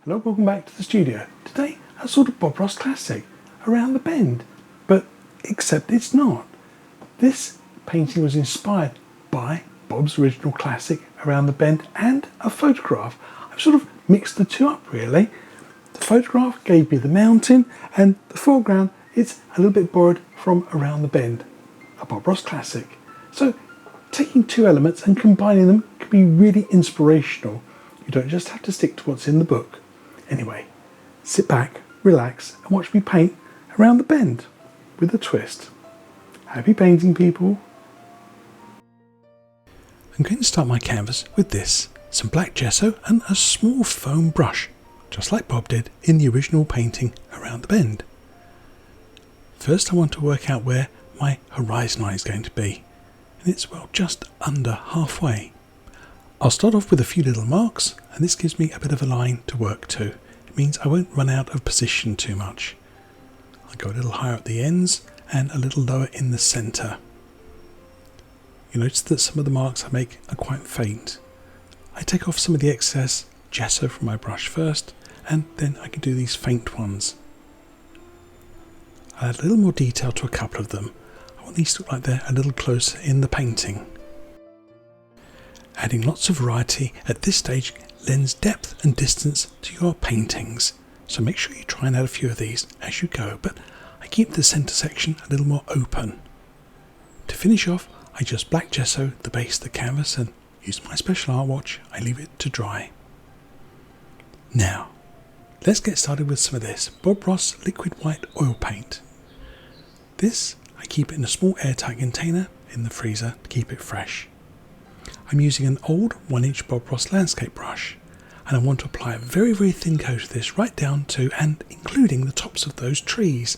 Hello, welcome back to the studio. Today, a sort of Bob Ross classic, Around the Bend, but except it's not. This painting was inspired by Bob's original classic, Around the Bend, and a photograph. I've sort of mixed the two up really. The photograph gave me the mountain, and the foreground, it's a little bit borrowed from Around the Bend, a Bob Ross classic. So, taking two elements and combining them can be really inspirational. You don't just have to stick to what's in the book. Anyway, sit back, relax, and watch me paint Around the Bend with a twist. Happy painting, people. I'm going to start my canvas with this, some black gesso and a small foam brush, just like Bob did in the original painting Around the Bend. First I want to work out where my horizon line is going to be, and it's well just under halfway. I'll start off with a few little marks, and this gives me a bit of a line to work to. It means I won't run out of position too much. I'll go a little higher at the ends and a little lower in the centre. You notice that some of the marks I make are quite faint. I take off some of the excess gesso from my brush first, and then I can do these faint ones. I'll add a little more detail to a couple of them. I want these to look like they're a little closer in the painting. Adding lots of variety at this stage lends depth and distance to your paintings, so make sure you try and add a few of these as you go, but I keep the centre section a little more open. To finish off, I just black gesso the base of the canvas and use my special art watch. I leave it to dry. Now, let's get started with some of this Bob Ross liquid white oil paint. This I keep in a small airtight container in the freezer to keep it fresh. I'm using an old 1-inch Bob Ross landscape brush, and I want to apply a very thin coat of this right down to and including the tops of those trees.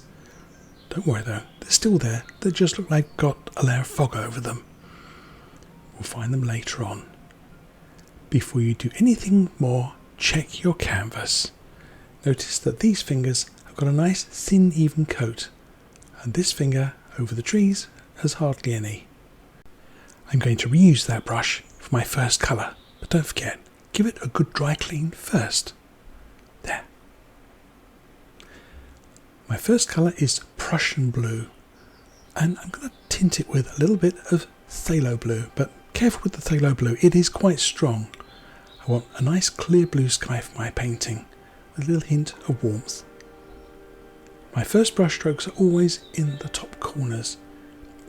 Don't worry though, they're still there, they just look like they've got a layer of fog over them. We'll find them later on. Before you do anything more, check your canvas. Notice that these fingers have got a nice thin even coat, and this finger over the trees has hardly any. I'm going to reuse that brush for my first colour, but don't forget, give it a good dry clean first. There. My first colour is Prussian blue, and I'm going to tint it with a little bit of phthalo blue, but careful with the phthalo blue, it is quite strong. I want a nice clear blue sky for my painting, with a little hint of warmth. My first brush strokes are always in the top corners.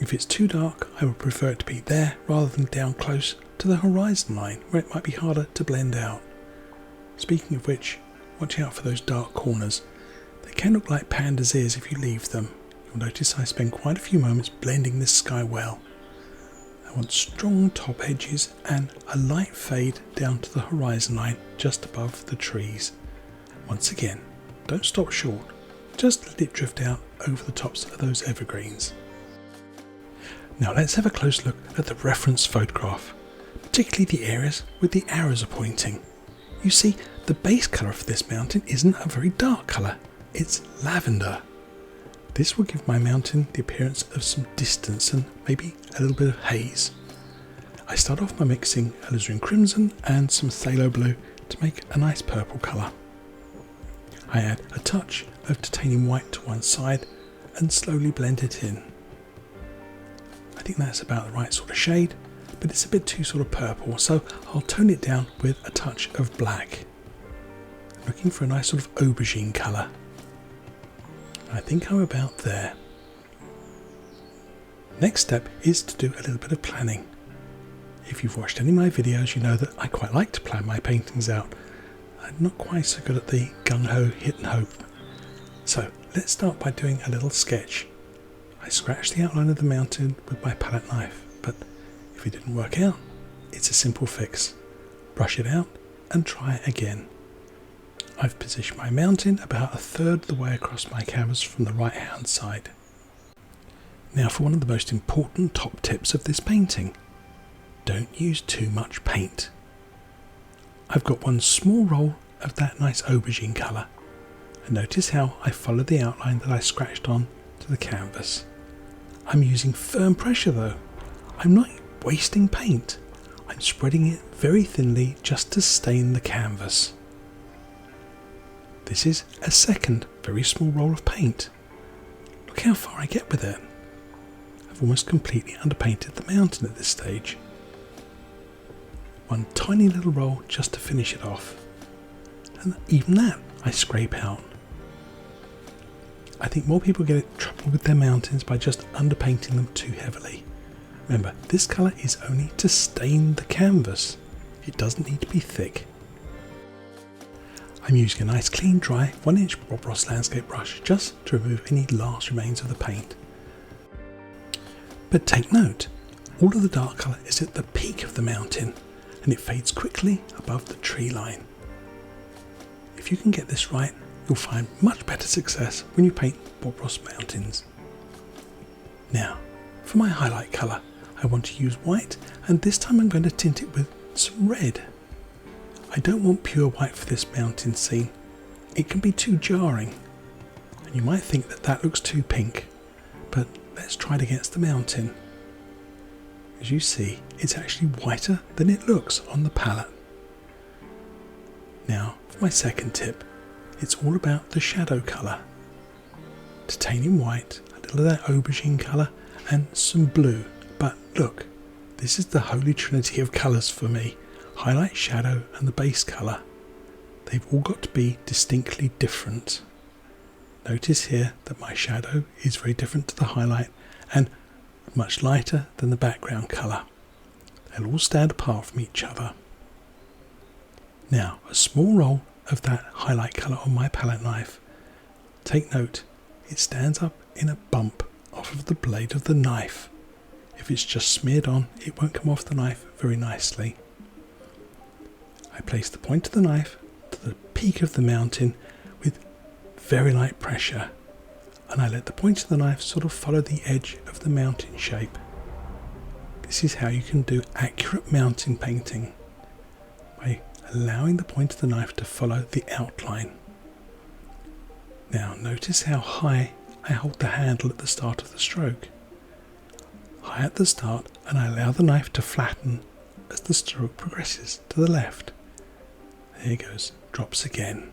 If it's too dark, I would prefer it to be there rather than down close to the horizon line where it might be harder to blend out. Speaking of which, watch out for those dark corners. They can look like pandas' ears if you leave them. You'll notice I spend quite a few moments blending this sky well. I want strong top edges and a light fade down to the horizon line just above the trees. Once again, don't stop short, just let it drift out over the tops of those evergreens. Now let's have a close look at the reference photograph, particularly the areas where the arrows are pointing. You see, the base colour for this mountain isn't a very dark colour, it's lavender. This will give my mountain the appearance of some distance and maybe a little bit of haze. I start off by mixing alizarin crimson and some phthalo blue to make a nice purple colour. I add a touch of titanium white to one side and slowly blend it in. I think that's about the right sort of shade, but it's a bit too sort of purple, so I'll tone it down with a touch of black. I'm looking for a nice sort of aubergine colour. I think I'm about there. Next step is to do a little bit of planning. If you've watched any of my videos, you know that I quite like to plan my paintings out. I'm not quite so good at the gung-ho hit and hope. So let's start by doing a little sketch. I scratched the outline of the mountain with my palette knife, but if it didn't work out, it's a simple fix. Brush it out and try it again. I've positioned my mountain about a third of the way across my canvas from the right hand side. Now for one of the most important top tips of this painting. Don't use too much paint. I've got one small roll of that nice aubergine colour, and notice how I followed the outline that I scratched on to the canvas. I'm using firm pressure though. I'm not wasting paint. I'm spreading it very thinly just to stain the canvas. This is a second very small roll of paint. Look how far I get with it. I've almost completely underpainted the mountain at this stage. One tiny little roll just to finish it off. And even that I scrape out. I think more people get in trouble with their mountains by just underpainting them too heavily. Remember, this colour is only to stain the canvas. It doesn't need to be thick. I'm using a nice clean dry 1-inch Bob Ross landscape brush just to remove any last remains of the paint. But take note, all of the dark colour is at the peak of the mountain and it fades quickly above the tree line. If you can get this right, you'll find much better success when you paint Bob Ross mountains. Now, for my highlight colour, I want to use white, and this time I'm going to tint it with some red. I don't want pure white for this mountain scene. It can be too jarring, and you might think that that looks too pink, but let's try it against the mountain. As you see, it's actually whiter than it looks on the palette. Now, for my second tip, it's all about the shadow colour. Titanium white, a little of that aubergine colour, and some blue. But look, this is the holy trinity of colours for me. Highlight, shadow and the base colour. They've all got to be distinctly different. Notice here that my shadow is very different to the highlight and much lighter than the background colour. They'll all stand apart from each other. Now, a small roll of that highlight colour on my palette knife. Take note, it stands up in a bump off of the blade of the knife. If it's just smeared on, it won't come off the knife very nicely. I place the point of the knife to the peak of the mountain with very light pressure, and I let the point of the knife sort of follow the edge of the mountain shape. This is how you can do accurate mountain painting, by allowing the point of the knife to follow the outline. Now notice how high I hold the handle at the start of the stroke. High at the start, and I allow the knife to flatten as the stroke progresses to the left. There it goes, drops again.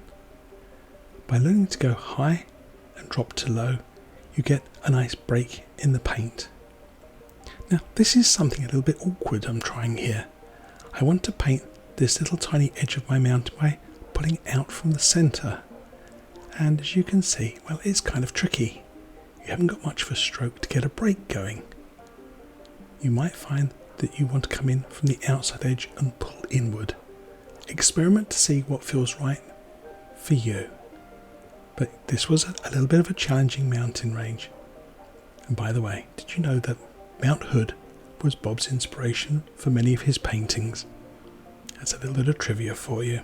By learning to go high and drop to low, you get a nice break in the paint. Now this is something a little bit awkward I'm trying here. I want to paint this little tiny edge of my mountain by pulling out from the centre. And as you can see, well, it's kind of tricky. You haven't got much of a stroke to get a break going. You might find that you want to come in from the outside edge and pull inward. Experiment to see what feels right for you. But this was a little bit of a challenging mountain range. And by the way, did you know that Mount Hood was Bob's inspiration for many of his paintings? That's a little bit of trivia for you.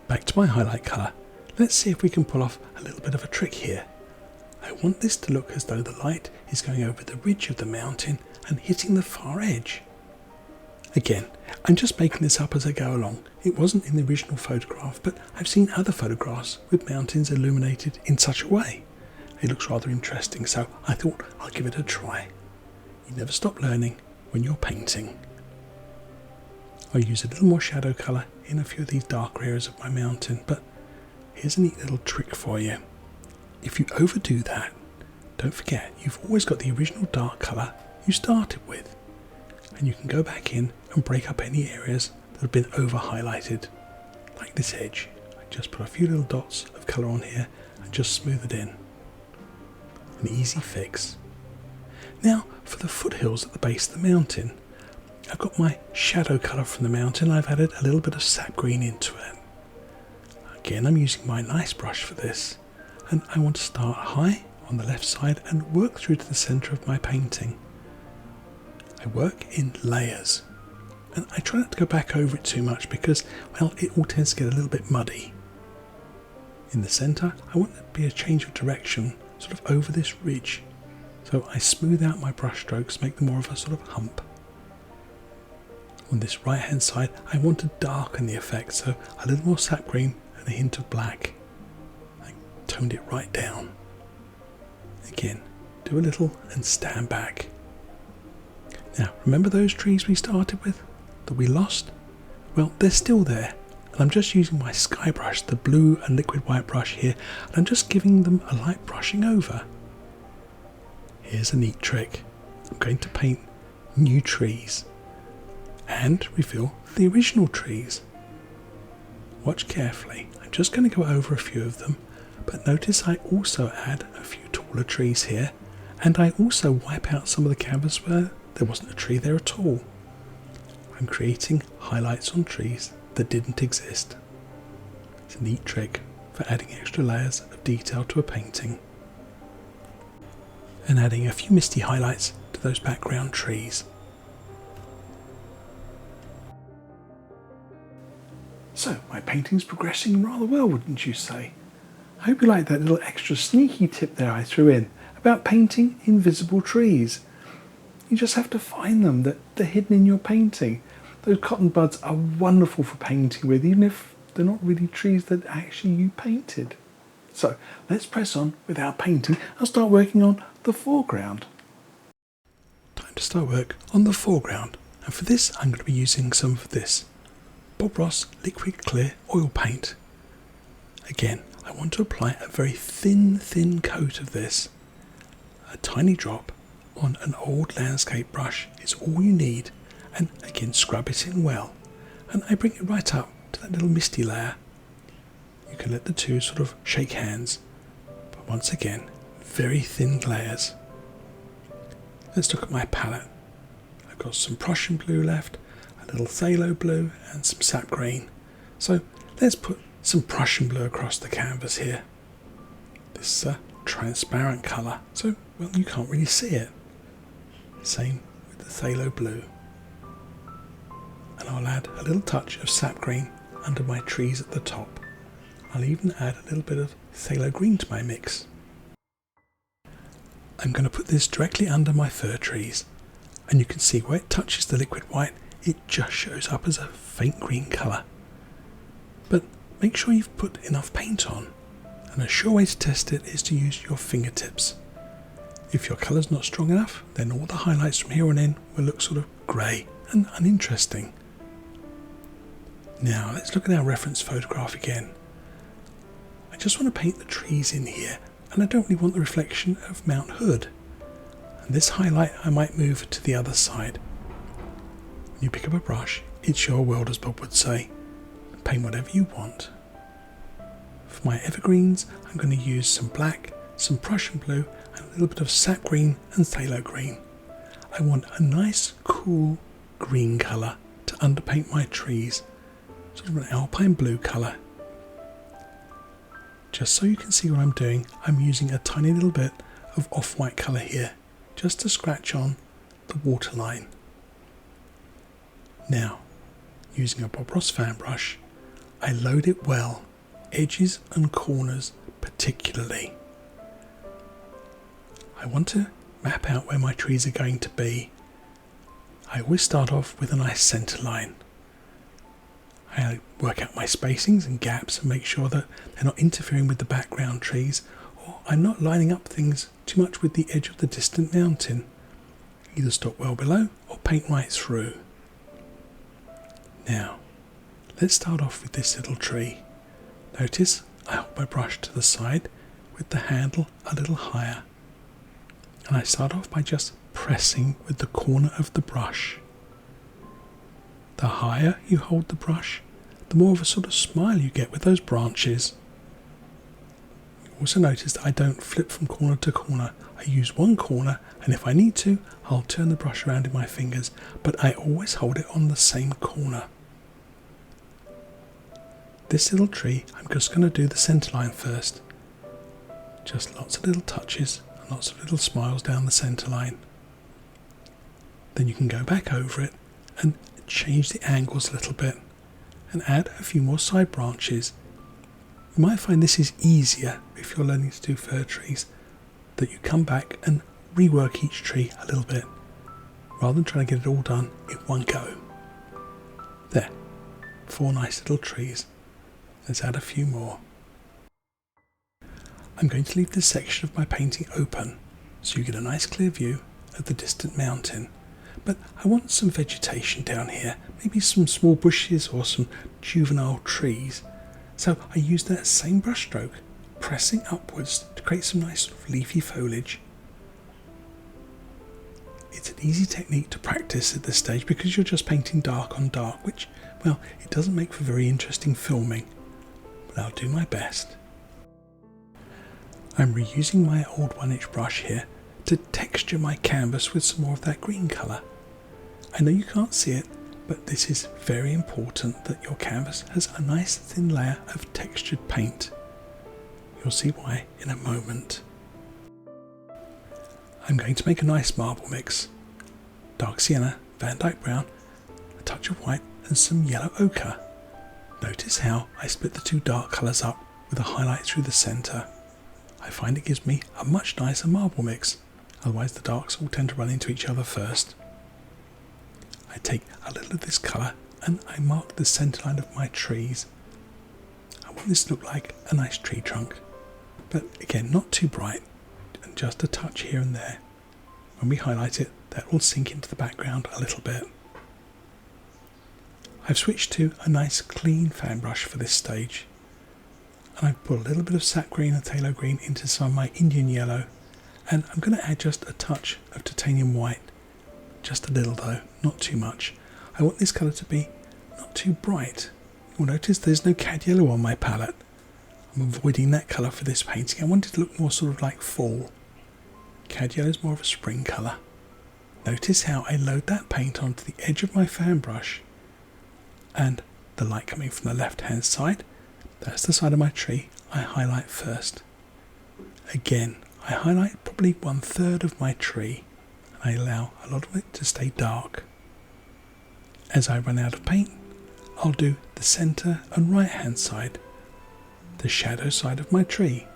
Back to my highlight colour. Let's see if we can pull off a little bit of a trick here. I want this to look as though the light is going over the ridge of the mountain and hitting the far edge. Again, I'm just making this up as I go along. It wasn't in the original photograph, but I've seen other photographs with mountains illuminated in such a way. It looks rather interesting, so I thought I'll give it a try. You never stop learning when you're painting. I'll use a little more shadow colour in a few of these darker areas of my mountain, but here's a neat little trick for you. If you overdo that, don't forget you've always got the original dark colour you started with, and you can go back in and break up any areas that have been over highlighted, like this edge. I just put a few little dots of colour on here and just smooth it in. An easy fix. Now for the foothills at the base of the mountain. I've got my shadow colour from the mountain. I've added a little bit of sap green into it. Again, I'm using my nice brush for this, and I want to start high on the left side and work through to the centre of my painting. I work in layers, and I try not to go back over it too much because, well, it all tends to get a little bit muddy. In the centre, I want it to be a change of direction, sort of over this ridge, so I smooth out my brush strokes, make them more of a sort of hump. On this right hand side, I want to darken the effect, so a little more sap green and a hint of black. I toned it right down. Again, do a little and stand back. Now, remember those trees we started with that we lost? Well, they're still there. And I'm just using my sky brush, the blue and liquid white brush here, and I'm just giving them a light brushing over. Here's a neat trick. I'm going to paint new trees and reveal the original trees. Watch carefully. I'm just going to go over a few of them, but notice I also add a few taller trees here, and I also wipe out some of the canvas where there wasn't a tree there at all. I'm creating highlights on trees that didn't exist. It's a neat trick for adding extra layers of detail to a painting and adding a few misty highlights to those background trees. So my painting's progressing rather well, wouldn't you say? I hope you like that little extra sneaky tip there I threw in about painting invisible trees. You just have to find them, that they're hidden in your painting. Those cotton buds are wonderful for painting with, even if they're not really trees that actually you painted. So let's press on with our painting and start working on the foreground. Time to start work on the foreground, and for this I'm going to be using some of this Bob Ross liquid clear oil paint. Again, I want to apply a very thin coat of this. A tiny drop on an old landscape brush is all you need, and again scrub it in well, and I bring it right up to that little misty layer. You can let the two sort of shake hands, but once again very thin layers. Let's look at my palette. I've got some Prussian blue left, a little phthalo blue and some sap green. So let's put some Prussian blue across the canvas here. This is a transparent colour, so well you can't really see it. Same with the phthalo blue. And I'll add a little touch of sap green under my trees at the top. I'll even add a little bit of phthalo green to my mix. I'm going to put this directly under my fir trees, and you can see where it touches the liquid white, it just shows up as a faint green colour. But make sure you've put enough paint on, and a sure way to test it is to use your fingertips. If your colour's not strong enough, then all the highlights from here on in will look sort of grey and uninteresting. Now let's look at our reference photograph again. I just want to paint the trees in here, and I don't really want the reflection of Mount Hood. And this highlight I might move to the other side. When you pick up a brush, it's your world, as Bob would say. Paint whatever you want. For my evergreens, I'm going to use some black, some Prussian blue, and a little bit of sap green and phthalo green. I want a nice, cool green colour to underpaint my trees, sort of an alpine blue colour. Just so you can see what I'm doing, I'm using a tiny little bit of off-white colour here, just to scratch on the waterline. Now, using a Bob Ross fan brush, I load it well, edges and corners particularly. I want to map out where my trees are going to be. I always start off with a nice centre line. I work out my spacings and gaps and make sure that they're not interfering with the background trees, or I'm not lining up things too much with the edge of the distant mountain. Either stop well below or paint right through. Now, let's start off with this little tree. Notice I hold my brush to the side with the handle a little higher. And I start off by just pressing with the corner of the brush. The higher you hold the brush, the more of a sort of smile you get with those branches. Also notice that I don't flip from corner to corner. I use one corner, and if I need to, I'll turn the brush around in my fingers, but I always hold it on the same corner. This little tree, I'm just going to do the centre line first. Just lots of little touches and lots of little smiles down the centre line. Then you can go back over it and change the angles a little bit and add a few more side branches. You might find this is easier if you're learning to do fir trees, that you come back and rework each tree a little bit rather than trying to get it all done in one go. There, 4 nice little trees. Let's add a few more. I'm going to leave this section of my painting open so you get a nice clear view of the distant mountain, but I want some vegetation down here, maybe some small bushes or some juvenile trees. So I use that same brush stroke, pressing upwards to create some nice sort of leafy foliage. It's an easy technique to practice at this stage because you're just painting dark on dark, which, well, it doesn't make for very interesting filming, but I'll do my best. I'm reusing my old 1-inch brush here to texture my canvas with some more of that green colour. I know you can't see it, but this is very important that your canvas has a nice thin layer of textured paint. You'll see why in a moment. I'm going to make a nice marble mix. Dark sienna, Van Dyke brown, a touch of white and some yellow ochre. Notice how I split the two dark colours up with a highlight through the centre. I find it gives me a much nicer marble mix, otherwise the darks all tend to run into each other first. I take a little of this colour and I mark the centre line of my trees. I want this to look like a nice tree trunk, but again not too bright, and just a touch here and there. When we highlight it, that will sink into the background a little bit. I've switched to a nice clean fan brush for this stage, and I've put a little bit of sap green and phthalo green into some of my Indian yellow, and I'm going to add just a touch of titanium white. Just a little though, not too much. I want this colour to be not too bright. You'll notice there's no cad yellow on my palette. I'm avoiding that colour for this painting. I want it to look more sort of like fall. Cad yellow is more of a spring colour. Notice how I load that paint onto the edge of my fan brush, and the light coming from the left hand side, that's the side of my tree, I highlight first. Again, I highlight probably 1/3 of my tree, and I allow a lot of it to stay dark. As I run out of paint, I'll do the centre and right hand side, the shadow side of my tree.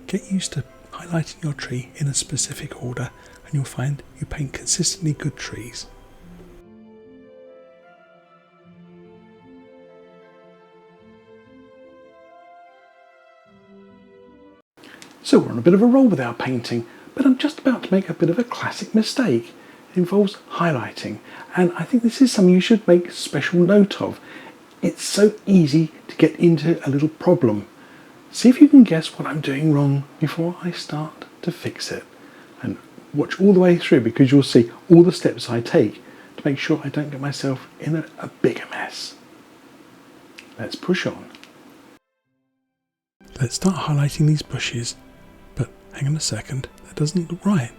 Get used to highlighting your tree in a specific order, and you'll find you paint consistently good trees. So we're on a bit of a roll with our painting, but I'm just about to make a bit of a classic mistake. It involves highlighting, and I think this is something you should make special note of. It's so easy to get into a little problem. See if you can guess what I'm doing wrong before I start to fix it. And watch all the way through, because you'll see all the steps I take to make sure I don't get myself in a bigger mess. Let's push on. Let's start highlighting these bushes. But hang on a second, that doesn't look right.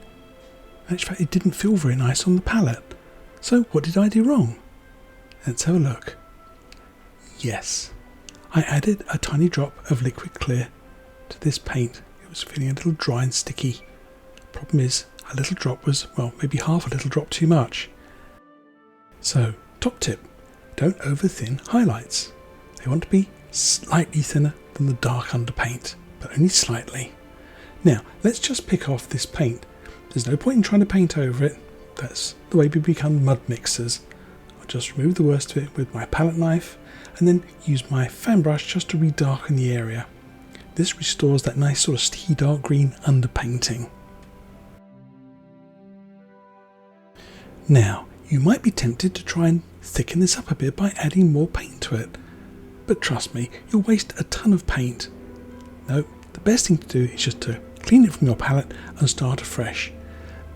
In fact, it didn't feel very nice on the palette. So what did I do wrong? Let's have a look. Yes, I added a tiny drop of liquid clear to this paint. It was feeling a little dry and sticky. Problem is, a little drop was, well, maybe half a little drop too much. So, top tip, don't over thin highlights. They want to be slightly thinner than the dark underpaint, but only slightly. Now, let's just pick off this paint. There's no point in trying to paint over it. That's the way we become mud mixers. I'll just remove the worst of it with my palette knife and then use my fan brush just to redarken the area. This restores that nice sort of sticky dark green underpainting. Now, you might be tempted to try and thicken this up a bit by adding more paint to it. But trust me, you'll waste a ton of paint. No, the best thing to do is just to clean it from your palette and start afresh.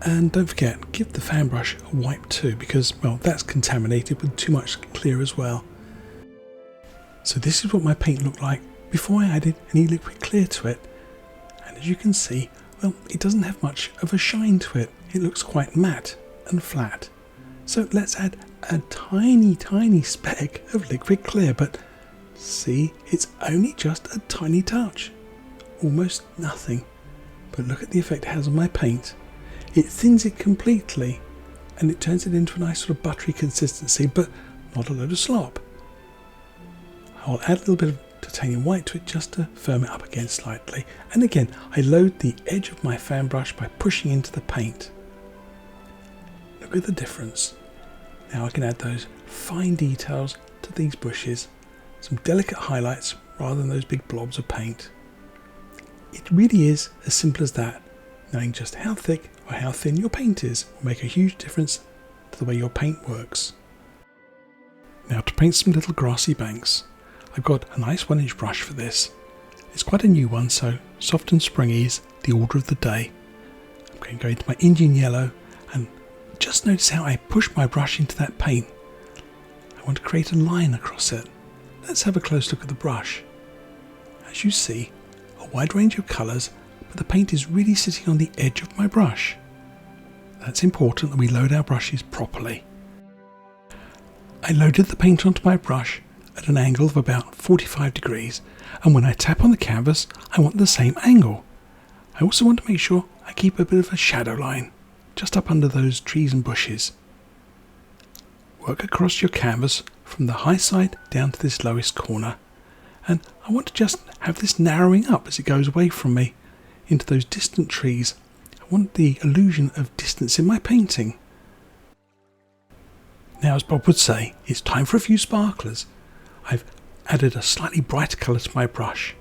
And don't forget, give the fan brush a wipe too, because, well, that's contaminated with too much clear as well. So this is what my paint looked like before I added any liquid clear to it. And as you can see, well, it doesn't have much of a shine to it. It looks quite matte and flat. So let's add a tiny speck of liquid clear, but see, it's only just a tiny touch. Almost nothing. But look at the effect it has on my paint. It thins it completely and it turns it into a nice sort of buttery consistency, but not a load of slop. I'll add a little bit of titanium white to it just to firm it up again slightly. And again, I load the edge of my fan brush by pushing into the paint. Look at the difference. Now I can add those fine details to these bushes, some delicate highlights rather than those big blobs of paint. It really is as simple as that. Knowing just how thick or how thin your paint is will make a huge difference to the way your paint works. Now to paint some little grassy banks, I've got a nice 1-inch brush for this. It's quite a new one, so soft and springy is the order of the day. I'm going to go into my Indian yellow and just notice how I push my brush into that paint. I want to create a line across it. Let's have a close look at the brush. As you see, a wide range of colours, but the paint is really sitting on the edge of my brush. That's important that we load our brushes properly. I loaded the paint onto my brush at an angle of about 45 degrees, and when I tap on the canvas I want the same angle. I also want to make sure I keep a bit of a shadow line just up under those trees and bushes. Work across your canvas from the high side down to this lowest corner, and I want to just have this narrowing up as it goes away from me into those distant trees. I want the illusion of distance in my painting. Now, as Bob would say, it's time for a few sparklers. I've added a slightly brighter colour to my brush.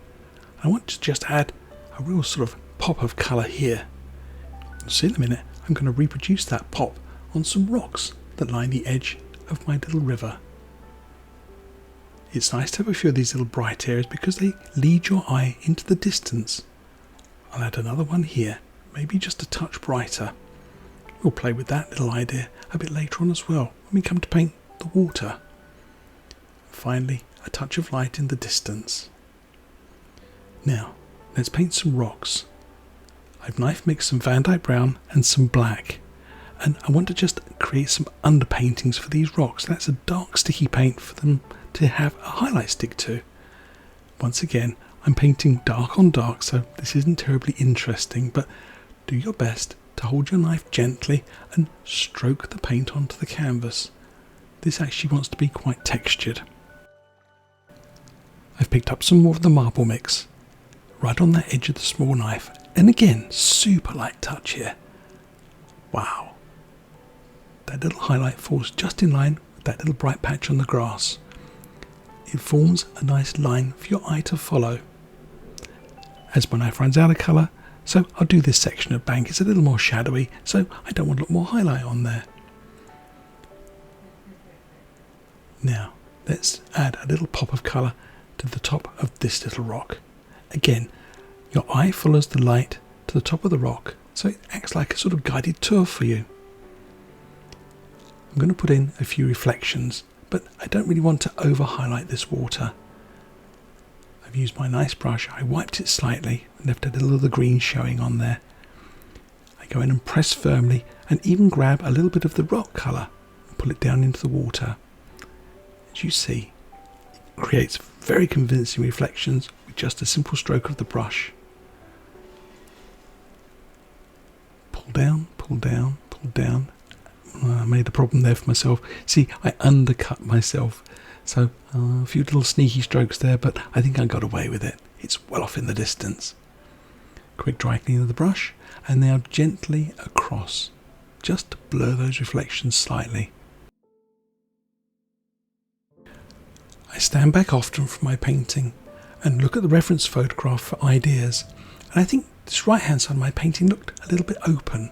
I want to just add a real sort of pop of colour here. You'll see in a minute I'm going to reproduce that pop on some rocks that line the edge of my little river. It's nice to have a few of these little bright areas because they lead your eye into the distance. I'll add another one here, maybe just a touch brighter. We'll play with that little idea a bit later on as well when we come to paint the water. Finally, a touch of light in the distance. Now, let's paint some rocks. I've knife mixed some Van Dyke brown and some black, and I want to just create some underpaintings for these rocks. That's a dark sticky paint for them to have a highlight stick to. Once again, I'm painting dark on dark, so this isn't terribly interesting, but do your best to hold your knife gently and stroke the paint onto the canvas. This actually wants to be quite textured. I've picked up some more of the marble mix right on that edge of the small knife, and again, super light touch here. Wow, that little highlight falls just in line with that little bright patch on the grass. It forms a nice line for your eye to follow. As my knife runs out of colour, so I'll do this section of bank. It's a little more shadowy, so I don't want a lot more highlight on there. Now, let's add a little pop of colour to the top of this little rock. Again, your eye follows the light to the top of the rock, so it acts like a sort of guided tour for you. I'm going to put in a few reflections, but I don't really want to over highlight this water. I've used my nice brush, I wiped it slightly and left a little of the green showing on there. I go in and press firmly and even grab a little bit of the rock colour and pull it down into the water. As you see, it creates very convincing reflections with just a simple stroke of the brush. Pull down, pull down, pull down. I made a problem there for myself. See, I undercut myself. So a few little sneaky strokes there, but I think I got away with it. It's well off in the distance. Quick dry clean of the brush, and now gently across, just to blur those reflections slightly. I stand back often from my painting and look at the reference photograph for ideas, and I think this right hand side of my painting looked a little bit open.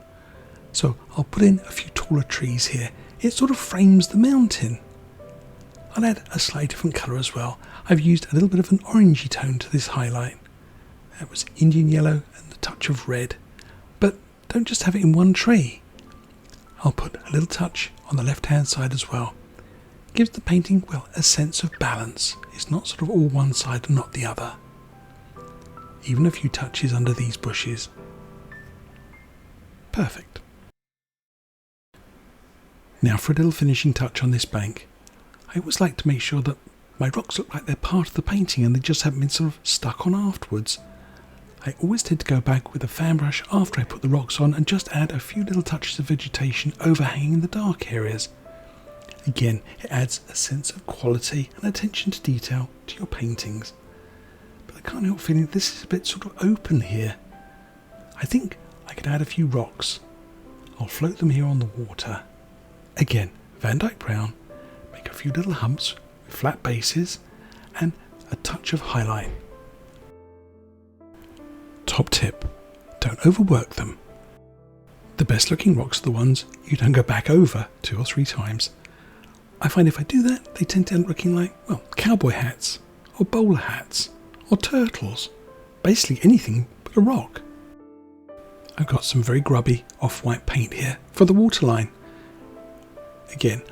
So I'll put in a few taller trees here. It sort of frames the mountain. I'll add a slightly different colour as well. I've used a little bit of an orangey tone to this highlight. That was Indian yellow and a touch of red. But don't just have it in one tree. I'll put a little touch on the left hand side as well. Gives the painting, well, a sense of balance. It's not sort of all one side and not the other. Even a few touches under these bushes. Perfect. Now for a little finishing touch on this bank. I always like to make sure that my rocks look like they're part of the painting and they just haven't been sort of stuck on afterwards. I always tend to go back with a fan brush after I put the rocks on and just add a few little touches of vegetation overhanging the dark areas. Again, it adds a sense of quality and attention to detail to your paintings. But I can't help feeling this is a bit sort of open here. I think I could add a few rocks. I'll float them here on the water. Again, Van Dyke brown. Make a few little humps with flat bases and a touch of highlight. Top tip, don't overwork them. best looking rocks are the ones you don't go back over 2 or 3 times. I find if I do that, they tend to end up looking like, well, cowboy hats, or bowler hats, or turtles. Basically anything but a rock. I've got some very grubby off-white paint here for the waterline. Again,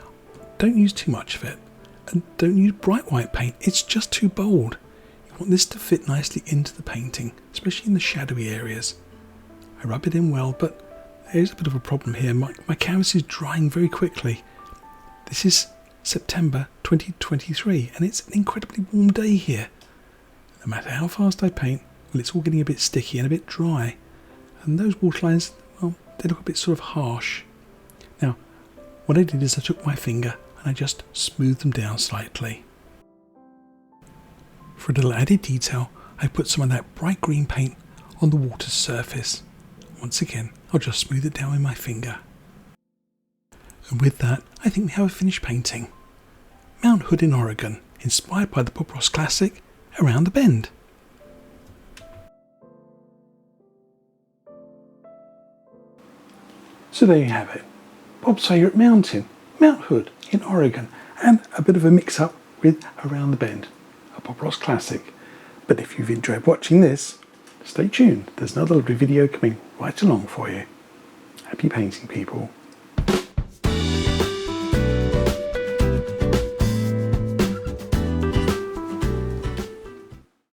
don't use too much of it. And don't use bright white paint, it's just too bold. You want this to fit nicely into the painting, especially in the shadowy areas. I rub it in well, but there's a bit of a problem here. My canvas is drying very quickly. This is September 2023 and it's an incredibly warm day here. No matter how fast I paint, well, it's all getting a bit sticky and a bit dry. And those waterlines, well, they look a bit sort of harsh. Now, what I did is I took my finger and I just smoothed them down slightly. For a little added detail, I put some of that bright green paint on the water's surface. Once again, I'll just smooth it down with my finger. And with that, I think we have a finished painting. Mount Hood in Oregon, inspired by the Bob Ross classic, Around the Bend. So there you have it. Bob's favourite mountain, Mount Hood in Oregon, and a bit of a mix-up with Around the Bend, a Bob Ross classic. But if you've enjoyed watching this, stay tuned. There's another lovely video coming right along for you. Happy painting, people.